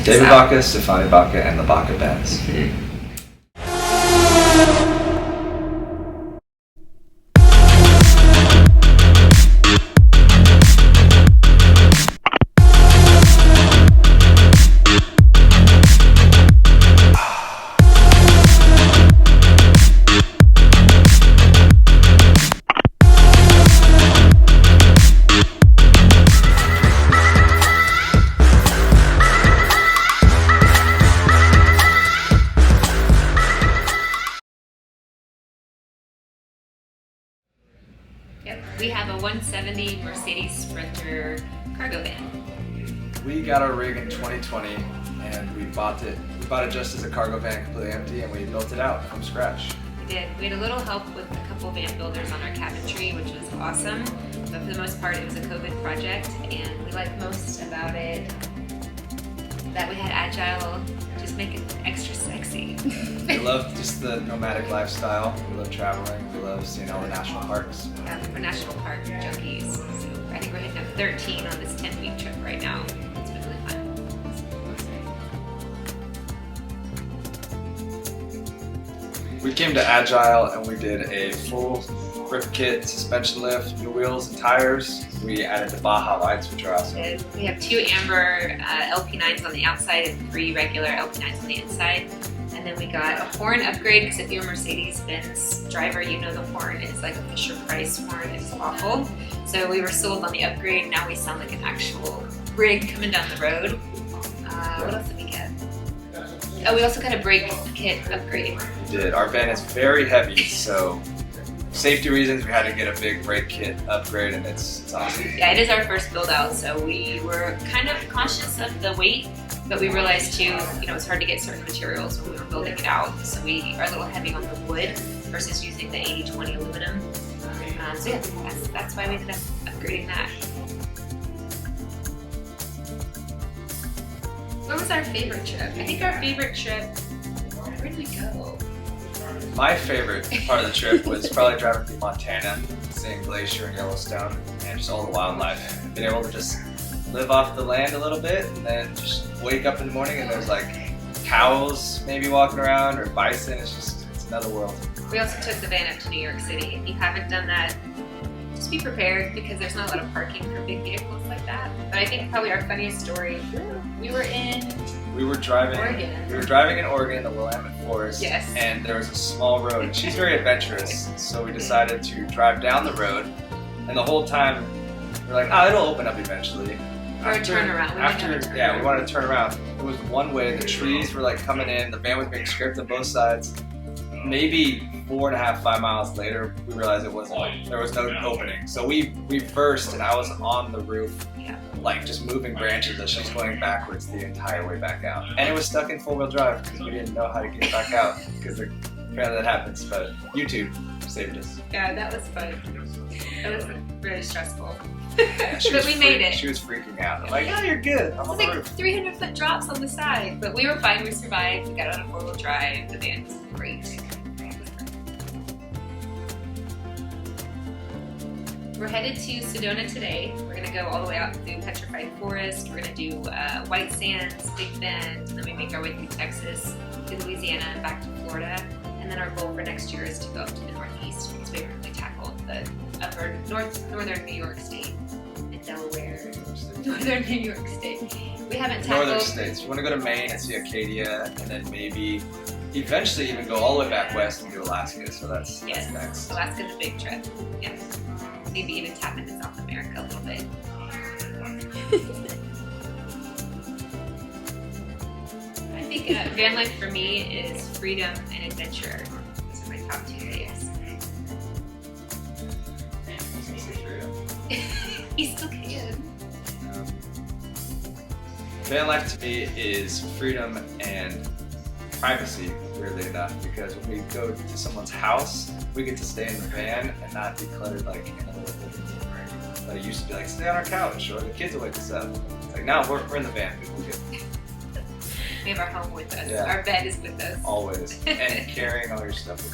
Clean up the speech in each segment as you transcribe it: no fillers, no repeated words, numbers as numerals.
Check David us out. Baca, Stefani Baca, and the Baca Benz. Yep, we have a 170 Mercedes Sprinter cargo van. We got our rig in 2020 and we bought it. We bought it just as a cargo van, completely empty, and we built it out from scratch. We did. We had a little help with a couple van builders on our cabinetry, which was awesome. But for the most part, it was a COVID project, and we liked most about it that we had Agile just make it extra sexy. We love just the nomadic lifestyle. We love traveling. We love seeing all the national parks. Yeah, we're national park junkies. So I think we're hitting up 13 on this 10-week trip right now. It's been really fun. We came to Agile and we did a full RIP kit, suspension lift, new wheels and tires. We added the Baja lights, which are awesome. We have 2 amber LP9s on the outside and 3 regular LP9s on the inside. And then we got a horn upgrade, because if you're a Mercedes-Benz driver, you know the horn is like a Fisher-Price horn. It's awful. So we were sold on the upgrade. Now we sound like an actual rig coming down the road. What else did we get? Oh, we also got a brake kit upgrade. We did. Our van is very heavy, so safety reasons we had to get a big brake kit upgrade, and it's awesome. Yeah, it is our first build out, so we were kind of conscious of the weight, but we realized too, it's hard to get certain materials when we were building it out. So we are a little heavy on the wood versus using the 80/20 aluminum. So yeah, that's why we ended up upgrading that. What was our favorite trip? I think our favorite trip, where did we go? My favorite part of the trip was probably driving through Montana, seeing Glacier and Yellowstone, and just all the wildlife. Being able to just live off the land a little bit, and then just wake up in the morning and there's like cows maybe walking around, or bison. It's another world. We also took the van up to New York City. If you haven't done that, just be prepared, because there's not a lot of parking for big vehicles like that. But I think probably our funniest story, we were driving in Oregon, the Willamette Forest. Yes. And there was a small road, and she's very adventurous, so we decided to drive down the road, and the whole time we're like, it'll open up eventually. Or turn around. We wanted to turn around. It was one way, the trees were like coming in, the van was being stripped on both sides. Maybe 4.5, 5 miles later, we realized there was no opening. So we reversed, and I was on the roof, like just moving branches as she's going backwards the entire way back out. And it was stuck in 4-wheel drive because we didn't know how to get back out, because apparently that happens, but YouTube saved us. Yeah, that was fun. That was really stressful. Yeah, but we made it. She was freaking out. I'm like, you're good. I'm It's on the like roof. 300-foot drops on the side, but we were fine. We survived. We got on a 4-wheel drive. The van was great. We're headed to Sedona today. We're going to go all the way out through Petrified Forest. We're going to do White Sands, Big Bend, and then we make our way through Texas to Louisiana and back to Florida. And then our goal for next year is to go up to the Northeast, because we haven't really tackled the upper northern New York State and Delaware. Northern New York State. We haven't tackled Northern states. We want to go to Maine and see Acadia, and then maybe eventually even go all the way back west and do Alaska. So that's next. Alaska's a big trip. Yeah. Maybe even tap into South America a little bit. I think van life for me is freedom and adventure. Those are my top 2 things. You still can. Van life to me is freedom and privacy, weirdly enough, because when we go to someone's house, we get to stay in the van and not be cluttered like in a little living room. But it used to be like, stay on our couch, or the kids will wake us up. It's like, no, we're in the van. We're good. We have our home with us. Yeah. Our bed is with us. Always. And carrying all your stuff with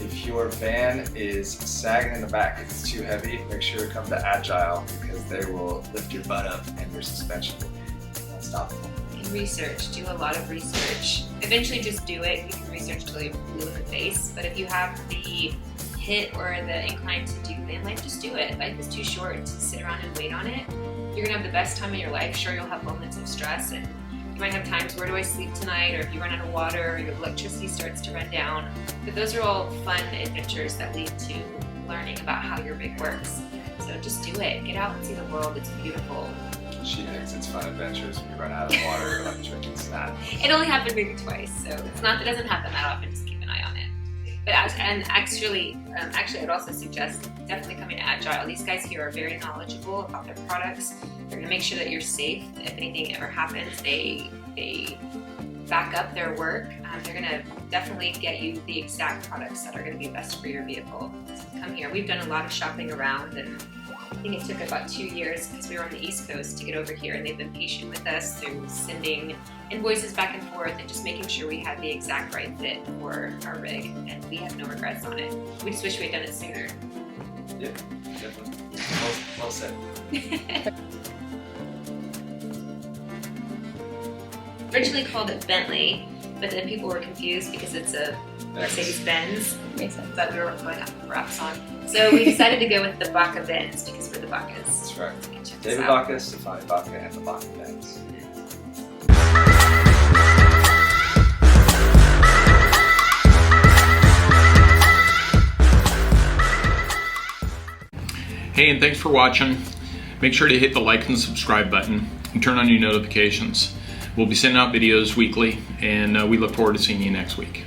you. If your van is sagging in the back because it's too heavy, make sure to come to Agile because they will lift your butt up and your suspension will be unstoppable. And research, do a lot of research. Eventually just do it. You can research till you're blue in the face, but if you have the hit or the incline to do van life, just do it. Life is too short to sit around and wait on it. You're gonna have the best time of your life. Sure, you'll have moments of stress and you might have times, where do I sleep tonight? Or if you run out of water or your electricity starts to run down. But those are all fun adventures that lead to learning about how your rig works. So just do it. Get out and see the world. It's beautiful. She thinks it's fun adventures when you run out of water or electric. It's not. It only happened maybe twice, so it doesn't happen that often. Just keep an eye on it. But actually, I'd also suggest definitely coming to Agile. These guys here are very knowledgeable about their products. They're going to make sure that you're safe. If anything ever happens, they back up their work. They're going to definitely get you the exact products that are going to be best for your vehicle. So come here. We've done a lot of shopping around, and I think it took about 2 years because we were on the East Coast to get over here, and they've been patient with us through sending invoices back and forth and just making sure we had the exact right fit for our rig, and we have no regrets on it. We just wish we had done it sooner. Yeah, definitely. Well said. Originally called it Bentley, but then people were confused because it's a Mercedes Benz. Makes sense. That we were going off the wraps on. So we decided to go with the Baca Benz because we're the Bacas. That's right. David Baca, Stefani Baca, and the Baca Benz. Hey, and thanks for watching. Make sure to hit the like and subscribe button and turn on your notifications. We'll be sending out videos weekly, and we look forward to seeing you next week.